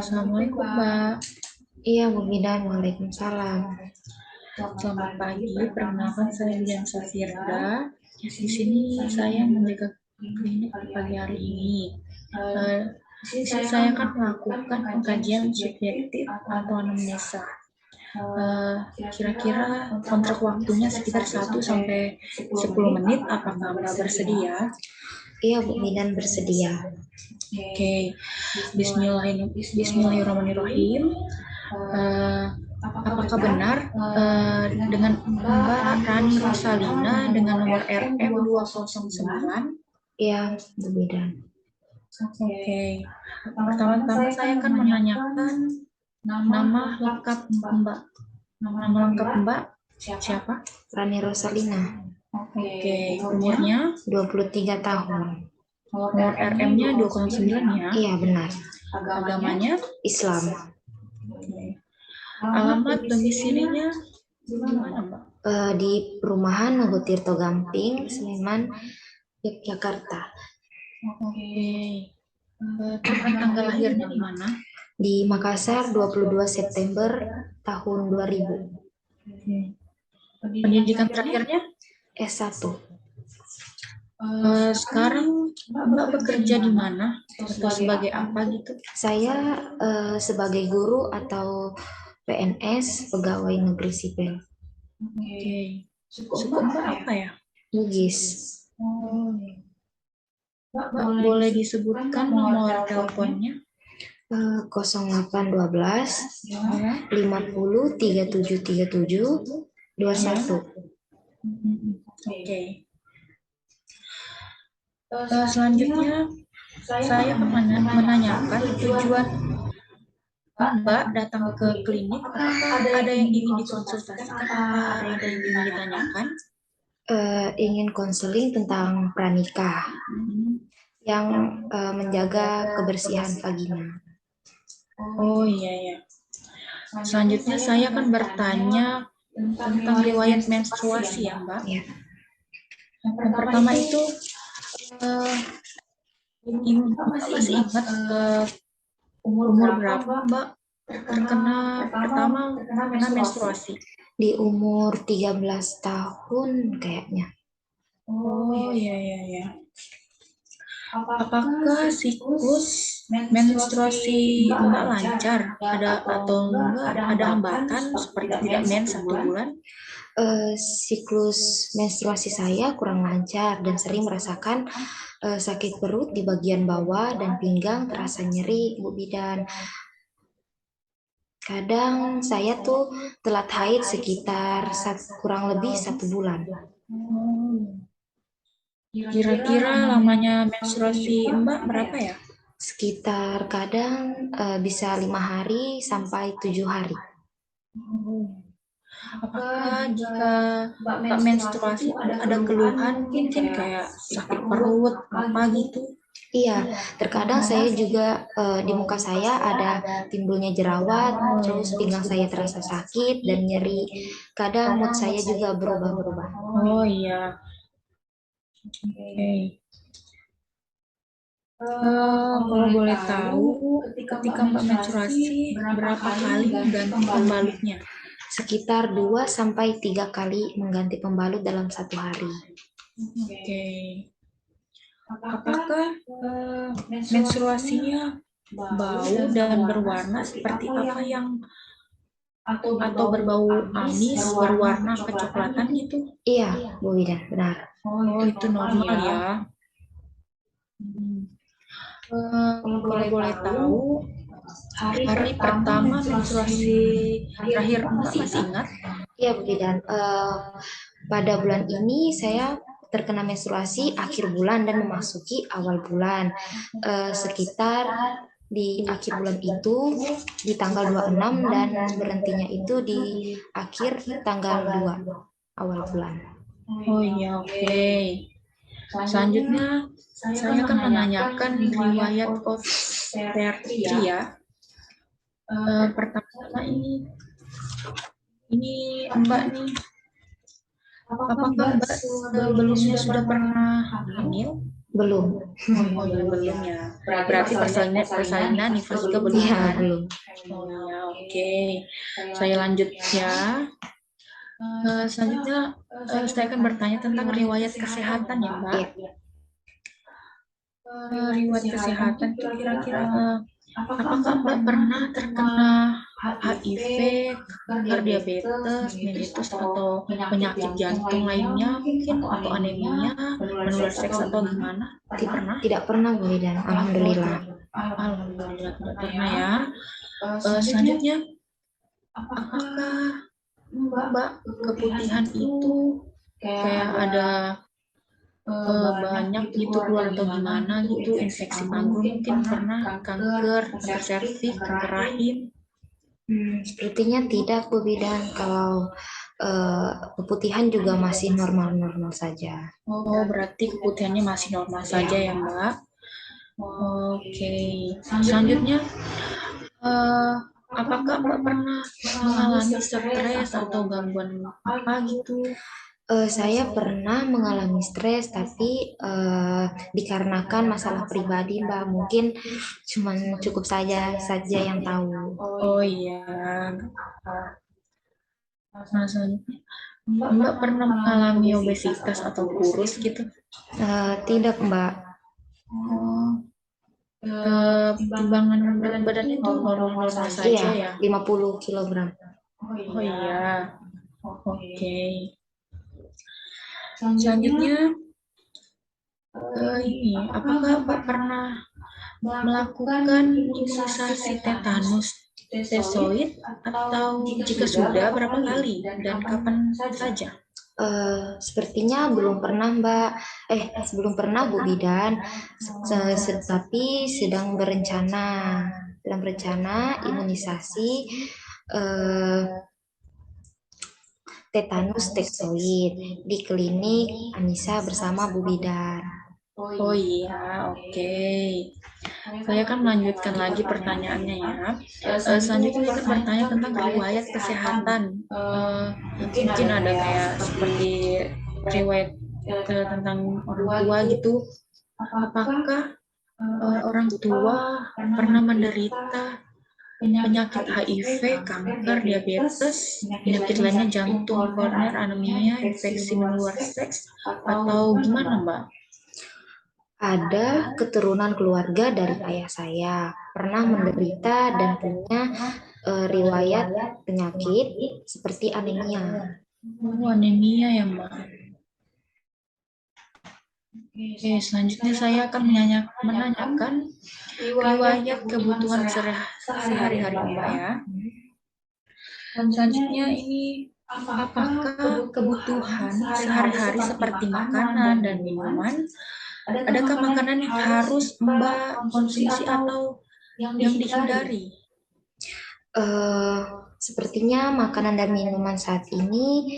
Assalamualaikum, Mbak. Iya, Bu Bidan. Waalaikumsalam. Selamat pagi. Perkenalkan saya Dian Safirda. Di sini saya menjaga klinik di pagi hari ini. Di sini saya akan melakukan pengkajian subjektif atau anamnesa. Kira-kira kontrak waktunya sekitar 1 sampai 10 menit. Apakah Mbak bersedia? Iya, Bu Bidan bersedia. Oke. Bismillahirrahmanirrahim. Apakah benar dengan Mbak Rani Rosalina dengan nomor RM 209? Iya, Bu Bidan. Oke. Pertama-tama saya akan menanyakan nama lengkap Mbak. Nama lengkap Mbak siapa? Rani Rosalina, Oke. Umurnya? 23 tahun. Nomor RM-nya 209 ya? Iya, benar. Agamanya? Islam. Oke. Alamat domisilinya di mana, Mbak? Di perumahan Nogotirto Gamping, Sleman, Yogyakarta. Oke. Tanggal lahirnya di mana? Di Makassar, 22 September tahun 2000. Pendidikan terakhirnya? S1. Sekarang Mbak bekerja di mana? Atau sebagai apa gitu? Saya sebagai guru atau PNS, pegawai negeri sipil. Oke. Suku Mbak apa ya? Bugis. Mbak boleh disebutkan nomor teleponnya? 0812 50 3737 21. Oke. Selanjutnya saya menanyakan tujuan Mbak datang ke klinik. Apakah ada yang ingin dikonsultasikan? Apa ada yang ingin ditanyakan? Ingin konseling tentang pranikah yang menjaga kebersihan vagina. Oh iya. Selanjutnya saya akan bertanya tentang riwayat menstruasi ya, Mbak. Ya. Yang pertama itu masih ingat umur berapa Mbak pertama kena menstruasi? Di umur 13 tahun kayaknya. Oh iya. Apakah siklus menstruasi Mbak lancar? Atau enggak ada hambatan seperti tidak mens 1 bulan? Siklus menstruasi saya kurang lancar dan sering merasakan sakit perut di bagian bawah dan pinggang terasa nyeri, Bu Bidan. Kadang saya tuh telat haid sekitar kurang lebih 1 bulan. Kira-kira lamanya menstruasi Mbak berapa ya? Sekitar kadang bisa 5 hari sampai 7 hari. Apakah jika Mbak menstruasi ada keluhan mungkin kayak sakit perut apa gitu? Iya, terkadang saya juga di muka saya ada timbulnya jerawat, terus pinggang saya terasa sakit dan nyeri. Kadang mood saya juga berubah-ubah. Oh iya. Oke. Kalau boleh tahu, ketika Mbak menstruasi berapa kali mengganti pembalutnya? Sekitar 2 sampai 3 kali mengganti pembalut dalam 1 hari. Oke. Apakah menstruasinya bau dan berwarna seperti apa atau berbau amis, berwarna kecoklatan gitu? Iya, Bu Widan, benar. Oh, itu normal ya. Kalau boleh tahu, hari pertama menstruasi terakhir Mbak masih ingat? Iya, Bu Bidan. Pada bulan ini saya terkena menstruasi akhir bulan dan memasuki awal bulan. Sekitar di akhir bulan itu di tanggal 26 dan berhentinya itu di akhir tanggal 2 awal bulan. Oh iya, oke. Selanjutnya saya akan menanyakan riwayat obstetric ya. Pertama ini Mbak nih, apakah Mbak sebelumnya sudah pernah hamil? Belum. Oh iya, belum ya. Berarti persalinan nifas juga belum Iya, kan? belum. Oh iya, oke. Saya lanjut ya. Selanjutnya saya akan bertanya tentang riwayat kesehatan ya, Mbak. Iya. Riwayat kesehatan itu kira-kira apakah Mbak pernah terkena HIV, kanker, diabetes, mellitus, atau penyakit jantung lainnya mungkin, atau anemia, penular seks atau gimana? Pernah? Tidak pernah, Bu Idan. Alhamdulillah. Alhamdulillah tidak pernah ya. Selanjutnya, apakah Mbak keputihan itu kayak ada banyak gitu keluar atau gimana gitu, infeksi panggul mungkin pernah, kanker serviks, kanker rahim? Sepertinya tidak, Bu Bidan. Kalau keputihan juga masih normal-normal saja. Oh, berarti keputihannya masih normal saja ya, Mbak. Oke. Selanjutnya, eh, apakah Mbak pernah mengalami stres atau gangguan apa gitu? Saya pernah mengalami stres, tapi dikarenakan masalah pribadi, Mbak. Mungkin cuman cukup saja yang tahu. Oh iya. Nah, selanjutnya, Mbak pernah mengalami obesitas atau kurus gitu? Tidak, Mbak. Oh, timbangan berat badan itu normal-normal saja Iya, ya? 50 kilogram. Oh iya, oke. Selanjutnya, ini, apakah Mbak pernah melakukan imunisasi tetanus, tesoid, atau jika sudah berapa kali dan kapan saja? Sepertinya belum pernah, Mbak. Sebelum pernah, Bu Bidan. Tapi sedang berencana imunisasi eh, tetanus toxoid di klinik Anissa bersama Bu Bidan. Oh iya, oke. Saya akan melanjutkan lagi pertanyaannya ya. Selanjutnya saya akan bertanya tentang riwayat kesehatan. Mungkin ada kayak seperti riwayat tentang orang tua gitu. Apakah orang tua pernah menderita penyakit HIV, kanker, diabetes, penyakit lainnya jantung, koroner, anemia, infeksi menular seks, atau gimana, Mbak? Ada keturunan keluarga dari ayah saya pernah menderita dan punya riwayat penyakit seperti anemia. Oh, anemia ya, Mbak. Oke, selanjutnya saya akan menanyakan riwayat kebutuhan sehari-hari Mbak ya. Selanjutnya ini, apakah kebutuhan sehari-hari seperti makanan dan minuman, adakah makanan yang harus Mbak konsumsi atau yang dihindari? Sepertinya makanan dan minuman saat ini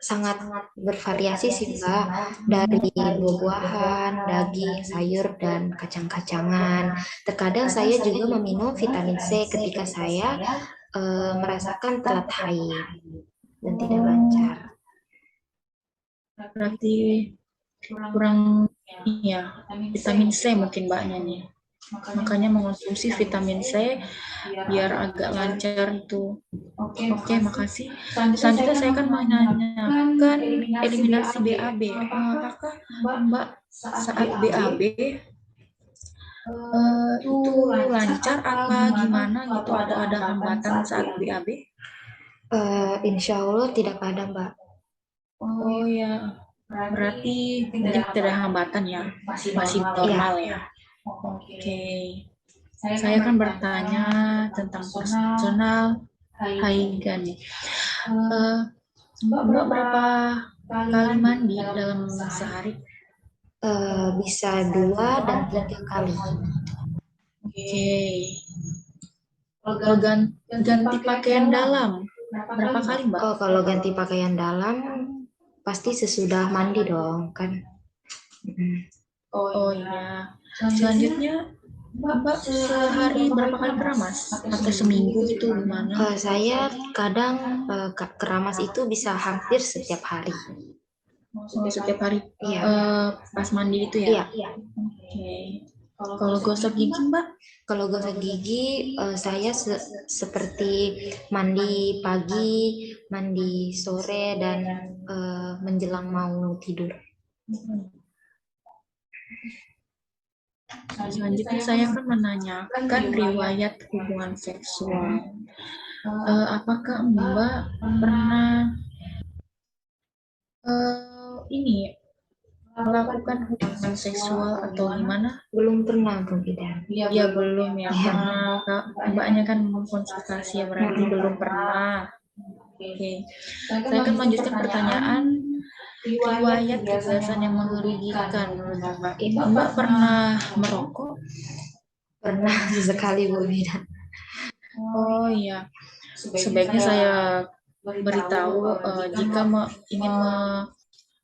sangat bervariasi sih, Mbak, dari buah-buahan, daging, sayur, dan kacang-kacangan. Terkadang saya juga meminum vitamin C ketika saya merasakan telat haid dan tidak lancar. Berarti kurang ya vitamin C mungkin Mbaknya nih. Makanya mengonsumsi vitamin C biar agak lancar itu. Oke, makasih. Selanjutnya saya akan menanyakan eliminasi BAB. Apakah Mbak saat BAB itu lancar apa gimana gitu, atau ada hambatan saat BAB? Insya Allah tidak ada, Mbak. Oh ya, berarti mungkin tidak ada hambatan ya, masih normal ya. Oke. Saya akan bertanya tentang personal hygiene nih. Mbak berapa kali mandi dalam sehari? Bisa 2 dan 3 kali. Oke. Kalau ganti pakaian dalam, berapa kali Mbak? Kalau ganti pakaian dalam pasti sesudah mandi dong, kan? Oh iya. Selanjutnya, Mbak sehari berapa kali keramas? Atau seminggu gitu gimana? Saya kadang keramas itu bisa hampir setiap hari. Oh, setiap hari Iya, pas mandi itu ya? iya. Oke. Kalau gosok gigi, Mbak? Kalau gosok gigi, saya seperti mandi pagi, mandi sore, dan menjelang mau tidur. Selanjutnya saya akan menanyakan riwayat hubungan seksual. Apakah Mbak pernah ini melakukan hubungan seksual atau gimana? Belum pernah, Bu Bidan. Ya belum ya, Iya. karena Mbaknya kan konsultasi ya berarti belum pernah. Oke, saya akan melanjutkan pertanyaan riwayat kekerasan yang merugikan menurut Mbak. Mbak pernah merokok? Pernah sekali, Bu Bidan. Oh iya, sebaiknya saya beritahu jika ingin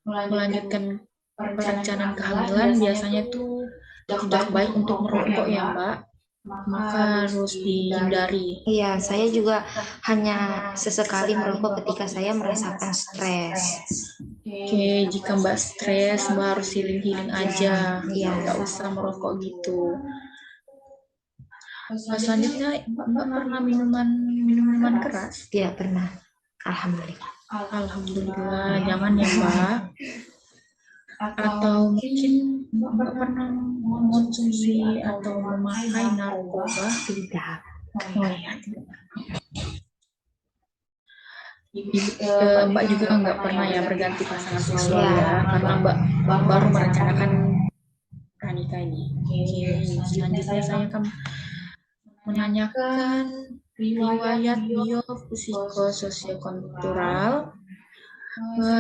melanjutkan perencanaan kehamilan biasanya tuh tidak baik untuk merokok ya Mbak, maka harus dihindari. Iya, saya juga hanya sesekali merokok ketika saya merasakan stres. Oke, jika Mbak stres, Mbak harus healing-healing aja, Iya. nggak usah merokok gitu. Selanjutnya, Mbak pernah minuman keras? Tidak pernah. Alhamdulillah. Alhamdulillah, jangan ya Mbak. Atau mungkin Mbak pernah mengonsumsi atau memakai narkoba? Tidak. Oh iya, tidak. Mbak juga nggak pernah ya berganti pasangan seksual ya, karena Mbak baru merencanakan pernikah ini. Oke, selanjutnya saya akan menanyakan riwayat biopsikososiokultural.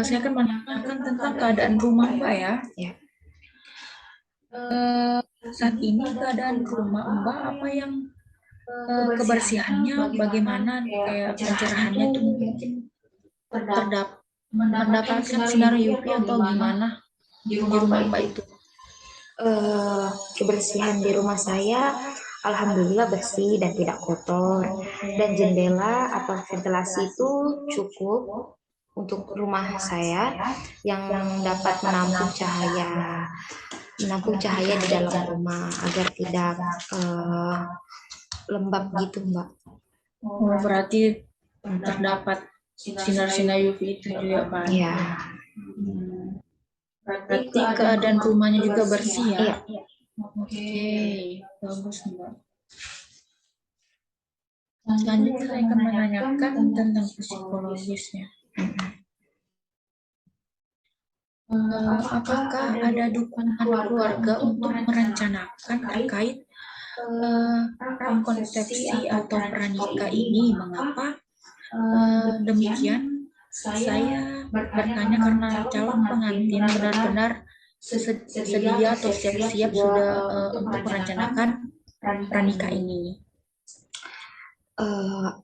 Saya akan menanyakan tentang keadaan rumah Mbak ya. Ya. Saat ini keadaan rumah Mbak apa yang kebersihannya bagaimana, kayak pencerahannya itu mungkin mendapatkan sinar UV atau gimana di rumah Mbak itu? Kebersihan di rumah saya alhamdulillah bersih dan tidak kotor, dan jendela atau ventilasi itu cukup untuk rumah saya yang dapat menampung cahaya di dalam rumah agar tidak lembab gitu, Mbak. Oh, berarti terdapat sinar-sinar UV itu juga kan? Iya. Berarti keadaan rumahnya juga bersih ya? Iya. Oke, bagus Mbak. Selanjutnya saya akan menanyakan tentang psikologisnya. Apakah ada dukungan keluarga untuk merencanakan terkait prakonsepsi atau pranikah ini? Mengapa demikian? Saya bertanya karena calon pengantin benar-benar sedia atau siap-siap sudah untuk merencanakan pranikah ini.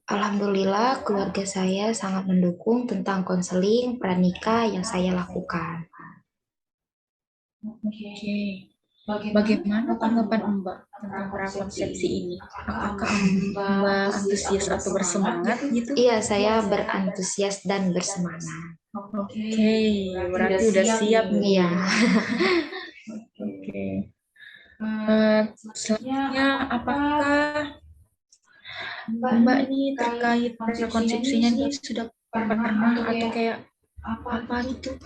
Alhamdulillah keluarga saya sangat mendukung tentang konseling pranikah yang saya lakukan. Oke. Bagaimana tanggapan Mbak tentang prakonsepsi ini? Apakah Mbak antusias atau bersemangat gitu? Iya, saya berantusias dan bersemangat. Oke, berarti udah siap nih. Iya. Oke. Selanjutnya, apakah Mbak ini terkait prakonsepsinya nih sudah pernah atau kayak apa gitu?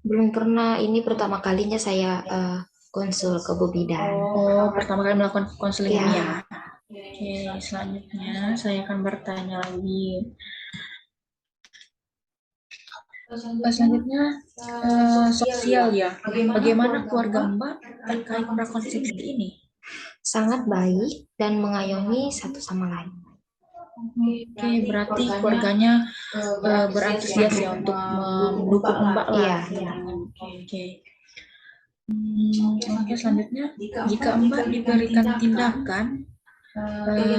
Belum pernah, ini pertama kalinya saya konsul ke Bu Bidan. Oh, pertama kali melakukan konseling Ya. ini ya. Oke, selanjutnya saya akan bertanya lagi. Selanjutnya sosial ya. Bagaimana keluarga Mbak terkait prakonsepsi ini? Sangat baik dan mengayomi satu sama lain. Oke, berarti keluarganya berantusias ya untuk mendukung Mbak lah. Iya. Oke. Oke, selanjutnya jika Mbak diberikan tindakan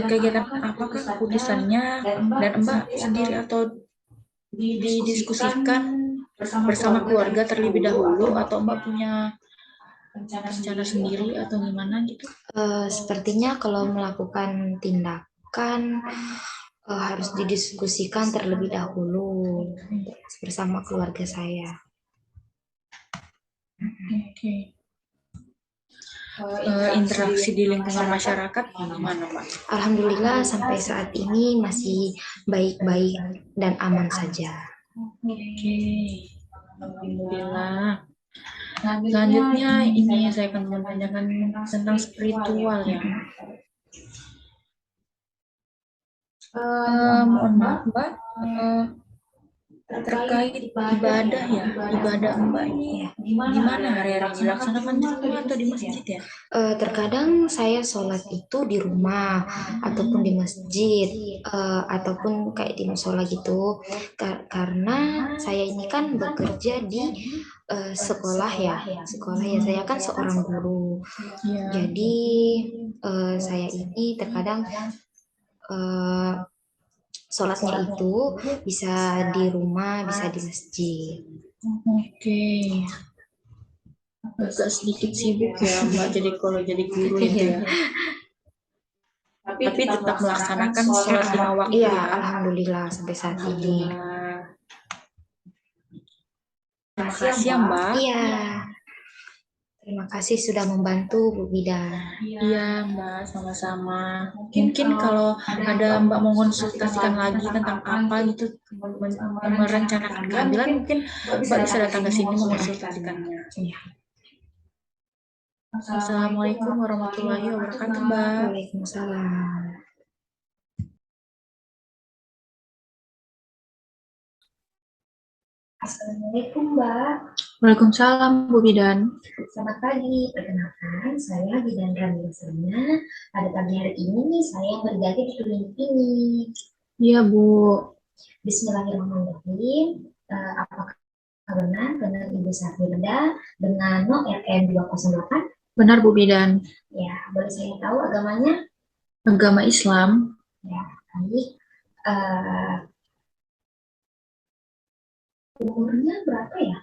kegiatan apakah keputusannya dan Mbak sendiri atau didiskusikan bersama keluarga terlebih dahulu atau Mbak punya rencana sendiri atau gimana gitu? Sepertinya kalau melakukan tindakan harus didiskusikan terlebih dahulu bersama keluarga saya. Oke. Interaksi di lingkungan masyarakat gimana, Mbak? Alhamdulillah sampai saat ini masih baik-baik dan aman saja. Oke. Alhamdulillah. Selanjutnya ini saya akan menanyakan tentang spiritual ya. Mohon maaf Mbak, terkait ibadah ya, ibadah Mbak ini gimana hari-hari dilaksanakan di rumah atau di masjid ya? Terkadang saya sholat itu di rumah ataupun di masjid ataupun kayak di musola gitu. Karena saya ini kan bekerja di sekolah ya, saya kan seorang guru. Ya. Jadi saya ini terkadang sholatnya itu bisa di rumah, bisa di masjid. Oke. Agak sedikit sibuk ya Mbak, jadi kalau jadi guru itu ya. Tapi tetap melaksanakan sholat 5 waktu Iya, ya. alhamdulillah sampai saat ini. Terima kasih ya Mbak. Iya. Terima kasih sudah membantu Bu Bidan. Iya Mbak, sama-sama. Mungkin kalau ada Mbak mau konsultasikan lagi tentang apa gitu, merencanakan kehamilan, mungkin Mbak bisa datang ke sini mengonsultasikannya. Iya. Assalamualaikum warahmatullahi wabarakatuh Mbak. Waalaikumsalam. Assalamualaikum Mbak. Waalaikumsalam Bu Bidan. Selamat pagi. Perkenalkan, saya Bidan Rani Serna. Pada pagi hari ini nih saya berganti di klinik ini. Iya Bu. Bismillahirrahmanirrahim. Apakah benar dengan Ibu Safirda dengan NO RM 208? Benar Bu Bidan. Ya, boleh saya tahu agamanya? Agama Islam. Ya, baik. Umurnya berapa ya?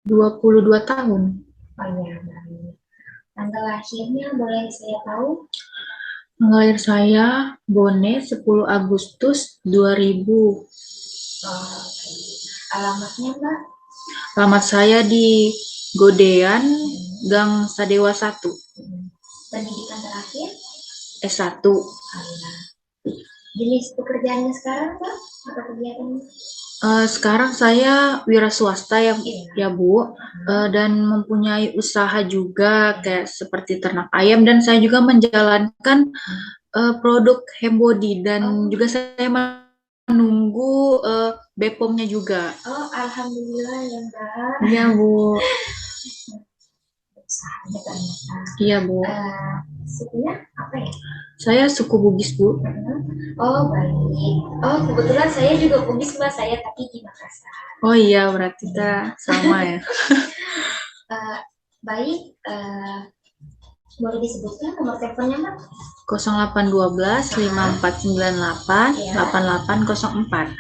22 tahun. Oh iya, baik. Tanggal lahirnya boleh saya tahu? Tanggal lahir saya Bone 10 Agustus 2000. Oh, alamatnya Mbak? Alamat saya di Godean, Gang Sadewa 1. Pendidikan terakhir? S1. Jenis pekerjaannya sekarang Mbak? Apa kegiatannya? Sekarang saya wira swasta ya Bu, dan mempunyai usaha juga kayak seperti ternak ayam, dan saya juga menjalankan produk Hembody, dan juga saya menunggu BPOM-nya juga. Oh, alhamdulillah ya Mbak. Iya Bu. Usahanya ternyata. Iya Bu. Sukunya apa ya? Saya suku Bugis Bu. Oh baik. Oh kebetulan saya juga Bugis Mbak, saya tapi di Makassar. Oh iya, berarti kita sama ya. Baik, boleh disebutkan nomor teleponnya Mbak? 0812 5498 8804.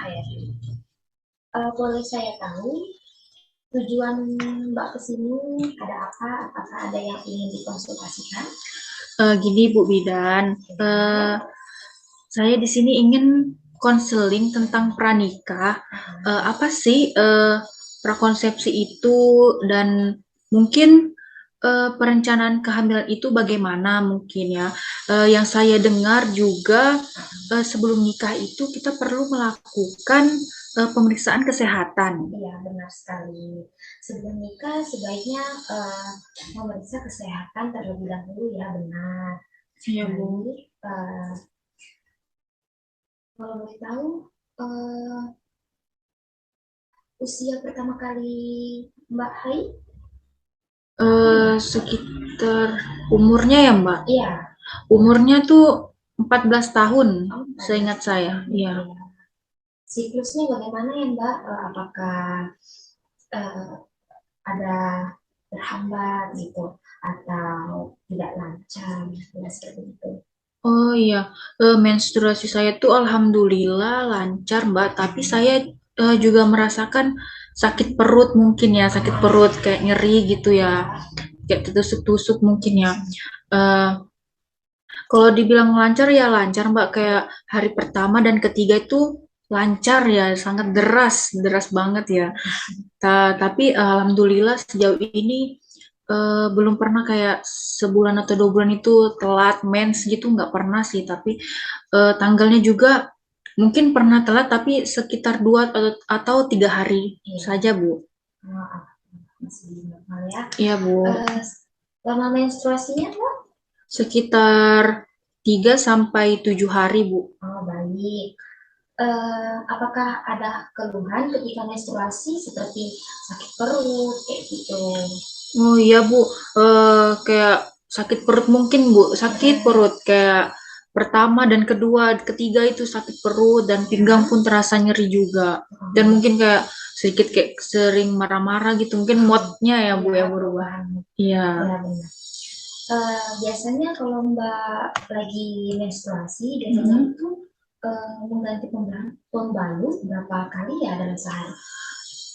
Boleh saya tahu tujuan Mbak kesini ada apa? Apakah ada yang ingin dikonsultasikan? Gini Bu Bidan, saya di sini ingin konseling tentang pranikah. Apa sih prakonsepsi itu, dan mungkin perencanaan kehamilan itu bagaimana mungkin ya. Yang saya dengar juga sebelum nikah itu kita perlu melakukan pemeriksaan kesehatan. Iya, benar sekali. Sebelum nikah sebaiknya memeriksa kesehatan terlebih dahulu ya, benar. Iya Bu. Kalau boleh tahu usia pertama kali Mbak Hai? Sekitar umurnya ya Mbak? Iya. Umurnya tuh 14 tahun, seingat saya. Iya. Siklusnya bagaimana ya Mbak? Apakah ada terhambat gitu atau tidak lancar, ya seperti itu? Oh iya, menstruasi saya tuh alhamdulillah lancar Mbak, tapi saya juga merasakan sakit perut mungkin ya, sakit perut kayak nyeri gitu ya, kayak tertusuk-tusuk mungkin ya. Kalau dibilang lancar ya lancar Mbak, kayak hari pertama dan ketiga itu lancar ya, sangat deras, deras banget ya. Tapi alhamdulillah sejauh ini belum pernah kayak sebulan atau 2 bulan itu telat mens gitu, nggak pernah sih. Tapi tanggalnya juga mungkin pernah telat, tapi sekitar 2 atau 3 hari Iya. saja, Bu. Oh, masih normal ya. Iya, Bu. Lama menstruasinya tuh? Sekitar 3 sampai 7 hari, Bu. Oh, baik. Apakah ada keluhan ketika menstruasi seperti sakit perut kayak gitu? Oh iya, Bu. Kayak sakit perut mungkin, Bu. Sakit perut kayak pertama dan kedua, ketiga itu sakit perut dan pinggang pun terasa nyeri juga. Dan mungkin kayak sedikit kayak sering marah-marah gitu. Mungkin moodnya ya, Bu, ya berubah. Iya. Benar-benar. Biasanya kalau Mbak lagi menstruasi, biasanya itu mengganti pembalut berapa kali ya dalam sehari?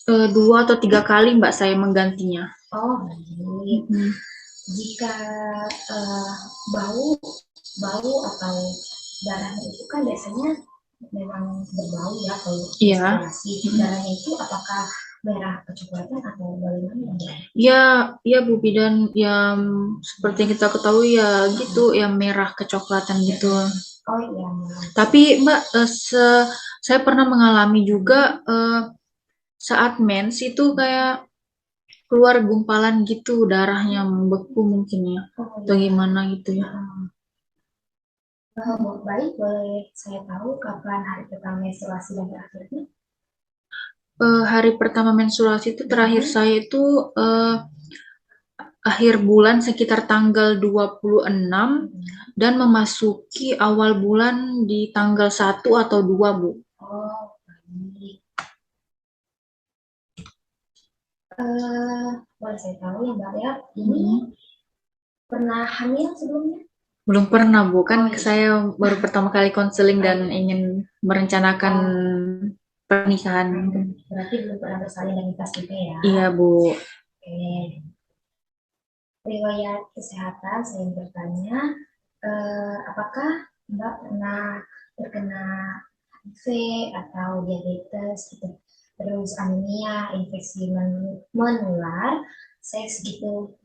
2 atau 3 kali, Mbak, saya menggantinya. Oh, baik. Jika bau, bau atau darahnya itu kan biasanya memang berbau ya kalau Iya. menstruasi. Darahnya itu apakah merah kecoklatan atau bagaimana? Ya, ya Bu Bidan, yang seperti yang kita ketahui ya gitu, yang merah kecoklatan gitu. Oh iya. Tapi Mbak, saya pernah mengalami juga saat mens itu kayak keluar gumpalan gitu, darahnya membeku mungkin ya, atau gimana gitu ya. Baik, boleh saya tahu kapan hari pertama menstruasi dan terakhirnya? Hari pertama menstruasi itu terakhir saya itu akhir bulan sekitar tanggal 26 dan memasuki awal bulan di tanggal 1 atau 2, Bu. Oh, baik. Boleh saya tahu ya Mbak ya, ini pernah hamil sebelumnya? Belum pernah, Bu. Kan saya baru pertama kali konseling dan ingin merencanakan pernikahan. Berarti belum pernah bersalin dan nikah juga ya? Iya, Bu. Oke. Riwayat kesehatan saya bertanya, apakah Mbak pernah terkena HIV atau diabetes gitu? Terus anemia, infeksi menular, seks gitu.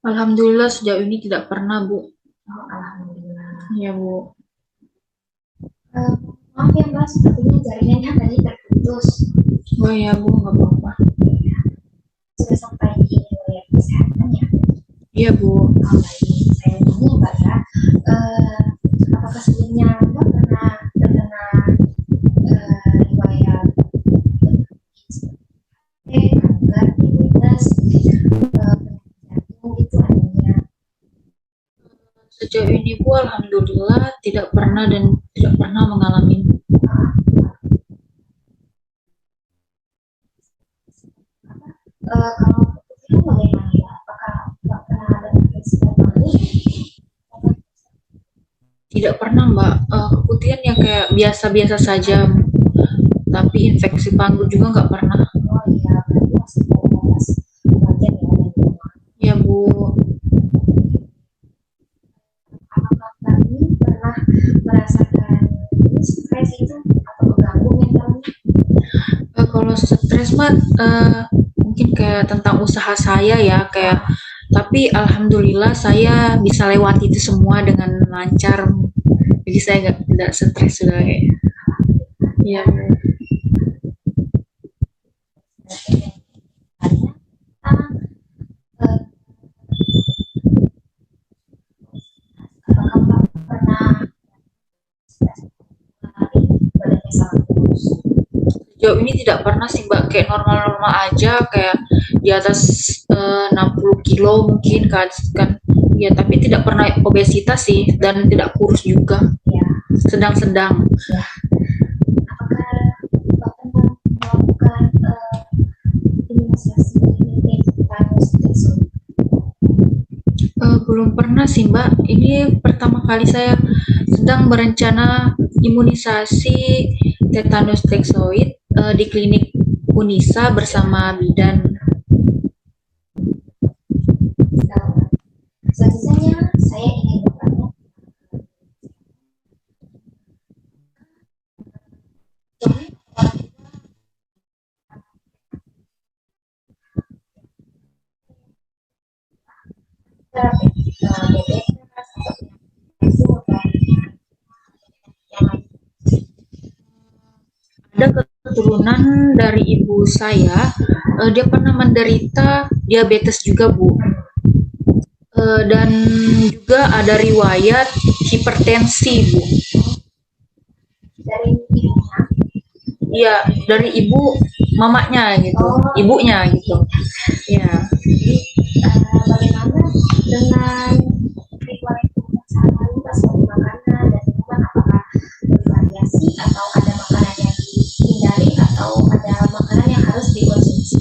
Alhamdulillah sejauh ini tidak pernah, Bu. Oh, alhamdulillah. Iya, Bu. Maaf ya Mbak, sepertinya jaringannya tadi terputus. Oh iya, Bu, nggak apa-apa. Sudah sampai di riwayat kesehatan ya? Iya, Bu. Oh, baik. Saya tanya Mbak ya, apakah sebelumnya Mbak pernah terkena riwayat kanker, diabetes, jantung gitu adanya? Sejauh ini, Bu, alhamdulillah tidak pernah dan tidak pernah mengalami. Kalau itu bagaimana ya? Apakah Mbak pernah ada infeksi paru? Tidak pernah, Mbak. Keputihan yang kayak biasa-biasa saja. Tapi infeksi paru juga nggak pernah. Oh iya, berarti masih batas wajar ya. Iya, Bu. Apakah kami pernah merasakan stres itu atau mengganggu mentalnya? Kalau stres mah mungkin kayak tentang usaha saya ya, kayak tapi alhamdulillah saya bisa lewati itu semua dengan lancar. Jadi saya tidak stres sudah kayak. Iya. Apakah pernah badannya sangat kurus? Sejauh ini tidak pernah sih Mbak, kayak normal-normal aja, kayak di atas 60 kilo mungkin kan. Ya, tapi tidak pernah obesitas sih dan tidak kurus juga. Ya. Sedang-sedang. Ya. Apakah Mbak pernah melakukan imunisasi tetanus toxoid? Belum pernah sih Mbak. Ini pertama kali saya sedang berencana imunisasi tetanus toxoid di klinik Unisa bersama bidan. Selanjutnya saya ingin bertanya diabetes atau penyakit yang lain. Ada keturunan dari ibu saya, dia pernah menderita diabetes juga, Bu. Dan juga ada riwayat hipertensi, Bu. Dari ibunya. Iya, dari ibu mamanya gitu, ibunya gitu. Ya. Jadi bagaimana dengan riwayat kesehatan pas makanan dan minuman, apakah bervariasi atau ada makanan yang dihindari atau ada makanan yang harus dikonsumsi?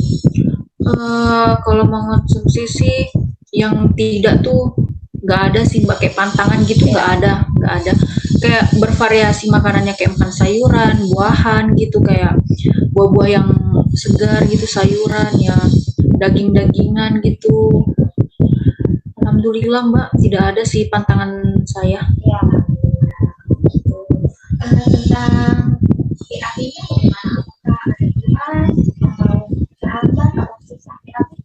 Kalau mengonsumsi sih yang tidak tuh nggak ada sih mbak, kayak pantangan gitu nggak ada kayak bervariasi makanannya, kayak makan sayuran, buahan gitu, kayak buah-buah yang segar gitu, sayuran ya, daging-dagingan gitu. Alhamdulillah mbak, tidak ada sih pantangan saya. Ya, gitu. Tentang terapinya bagaimana? Apakah ada keluhan atau terhambat atau susah terapi?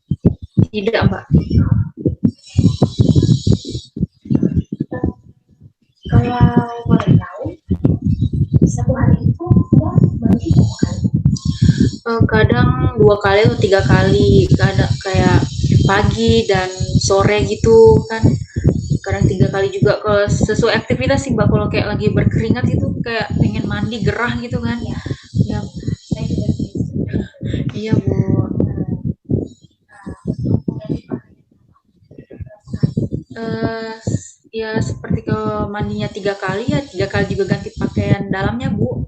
Tidak mbak. Kalau boleh tahu, satu hari itu Mbak mandi berapa kali? Kadang 2 kali atau 3 kali, kadang kayak pagi dan sore gitu kan, kadang 3 kali juga kalau sesuai aktivitas sih mbak. Kalau kayak lagi berkeringat itu kayak pengen mandi, gerah gitu kan Ya, ya. saya juga setuju. Iya bu. eh ya seperti kalau mandinya 3 kali ya 3 kali juga ganti pakaian dalamnya bu.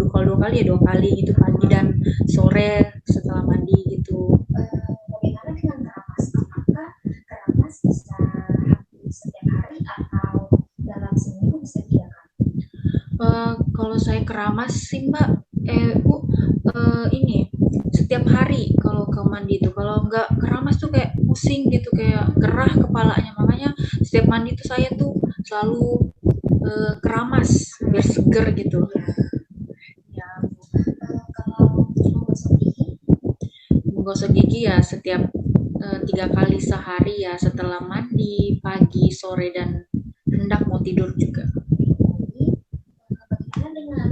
Kalau 2 kali ya 2 kali gitu, pagi dan sore setelah mandi gitu. Bagaimana dengan keramas? Apakah keramas bisa hampir setiap hari atau dalam seminggu bisa 3 kali? Kalau saya keramas sih mbak, bu, ini setiap hari kalau ke mandi itu. Kalau nggak keramas tuh kayak pusing gitu, kayak gerah kepalanya. Makanya setiap mandi tuh saya tuh selalu keramas biar seger gitu. Ya, Kalau menggosok gigi, menggosok gigi ya setiap 3 kali sehari ya, setelah mandi, pagi, sore, dan hendak mau tidur juga. bagaimana dengan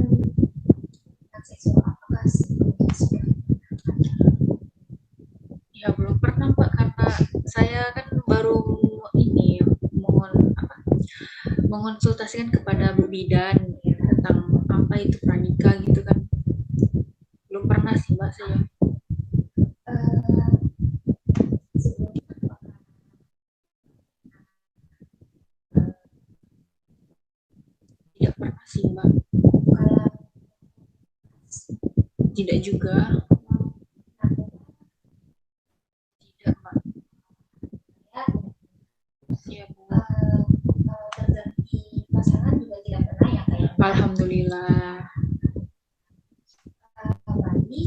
seksual? Apakah sebelumnya sudah? Ya belum pernah mbak, karena saya kan baru ini mohon apa, mengonsultasikan kepada Bu Bidan tentang apa itu pranikah gitu kan. Belum pernah sih mbak saya. Eh, Sebelumnya Tidak pernah sih mbak. kalau Tidak juga. Tidak mbak. ya, Ya bu. terganti pasangan juga tidak pernah ya kayak Alhamdulillah. mandi.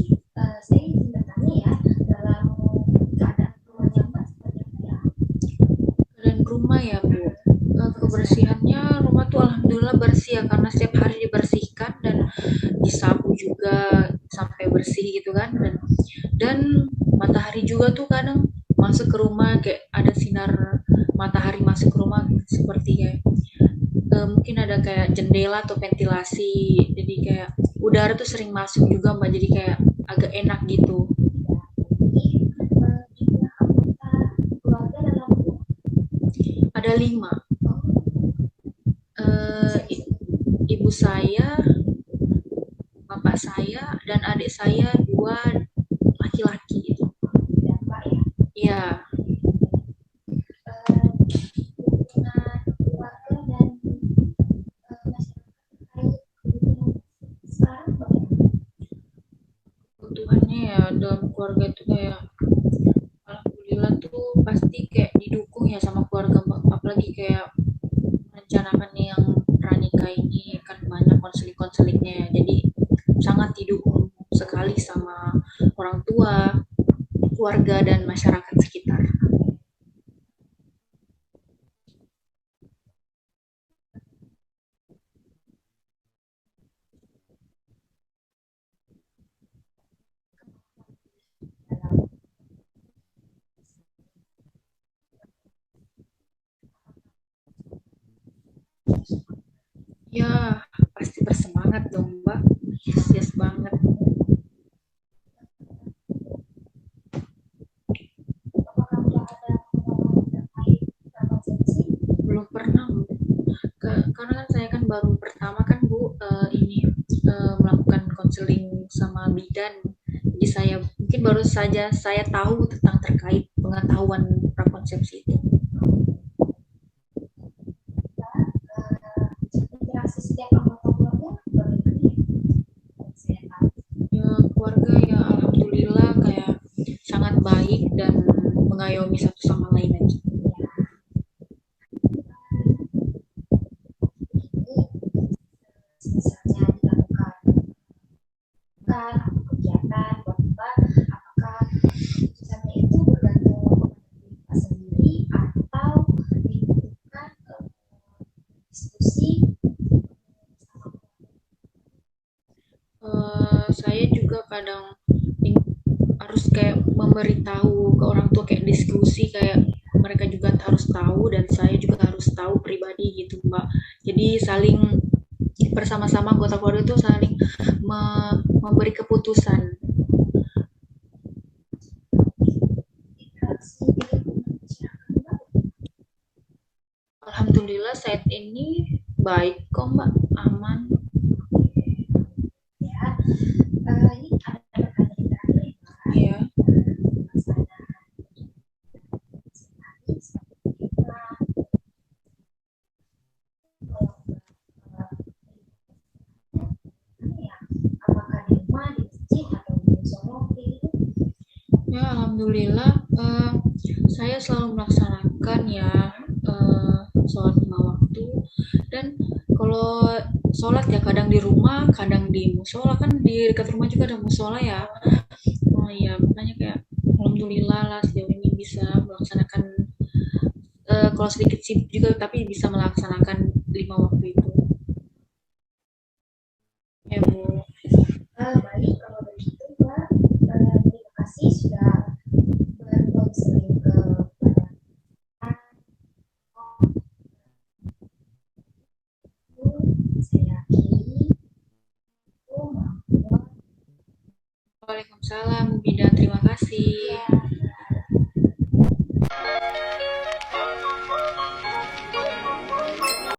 Saya ingin bertanya ya, dalam keadaan rumahnya Mbak seperti apa ya? Dan rumah ya bu, kebersihannya rumah tuh alhamdulillah bersih ya, karena setiap hari dibersihkan dan disapu juga sampai bersih gitu kan. Dan matahari juga tuh kadang masuk ke rumah, kayak ada sinar matahari masuk ke rumah, seperti kayak mungkin ada kayak jendela atau ventilasi, jadi kayak udara tuh sering masuk juga mbak, jadi kayak agak enak gitu. Jumlah anggota keluarga dalam rumah. Ada 5. Bisa Eh, Ibu saya, bapak saya, dan adik saya 2 laki-laki gitu. dan Mbak ya. Iya. Hubungan keluarga dan masyarakat terkait kebutuhan sekarang bagaimana? Kebutuhannya ya dalam keluarga itu kayak alhamdulillah tuh pasti kayak didukung ya sama keluarga mbak. Apalagi kayak merencanakan yang pranikah ini kan banyak konseling-konselingnya ya, jadi sangat didukung sekali sama orang tua, keluarga, dan masyarakat sekitar. Ya, pasti bersemangat dong, Mbak. Yes banget. Belum pernah, Bu. Karena kan saya kan baru pertama kan, Bu, ini melakukan konseling sama bidan. Jadi saya mungkin baru saja saya tahu tentang terkait pengetahuan prakonsepsi itu. Interaksi setiap anggota keluarga bagaimana ya? Saya tahu. Ya, keluarga ya alhamdulillah kayak sangat baik dan mengayomi satu sama lain aja. Ini misalnya dilakukan bukan atau kegiatan buat Mbak, apakah keputusannya itu bergantung kepada diri Mbak sendiri atau dibutuhkan diskusi sama Saya juga kadang harus kayak memberitahu ke orang tua kayak diskusi kayak mereka juga harus tahu dan saya juga harus tahu pribadi gitu Mbak. Jadi saling bersama-sama anggota keluarga itu saling memberi keputusan. interaksi dengan masyarakat Mbak Alhamdulillah saat ini baik kok Mbak, aman. ya. Ini ada pertanyaan terakhir Mbak. Ya. Pelaksanaan tadi seperti apa? Kalau ya, apakah di rumah, di masjid, atau di musola gitu? Ya, alhamdulillah saya selalu melaksanakan ya sholat lima waktu dan kalau sholat ya kadang di rumah, kadang di musola kan di dekat rumah juga ada musola ya. Oh iya, makanya kayak alhamdulillah lah sejauh ini bisa melaksanakan kalau sedikit sibuk juga tapi bisa melaksanakan lima waktu itu. Ya Bu. Baik, kalau begitu Mbak, terima kasih sudah berkonseling kepada aku. Saya akhiri. Waalaikumsalam Bu Bida, terima kasih. Ya.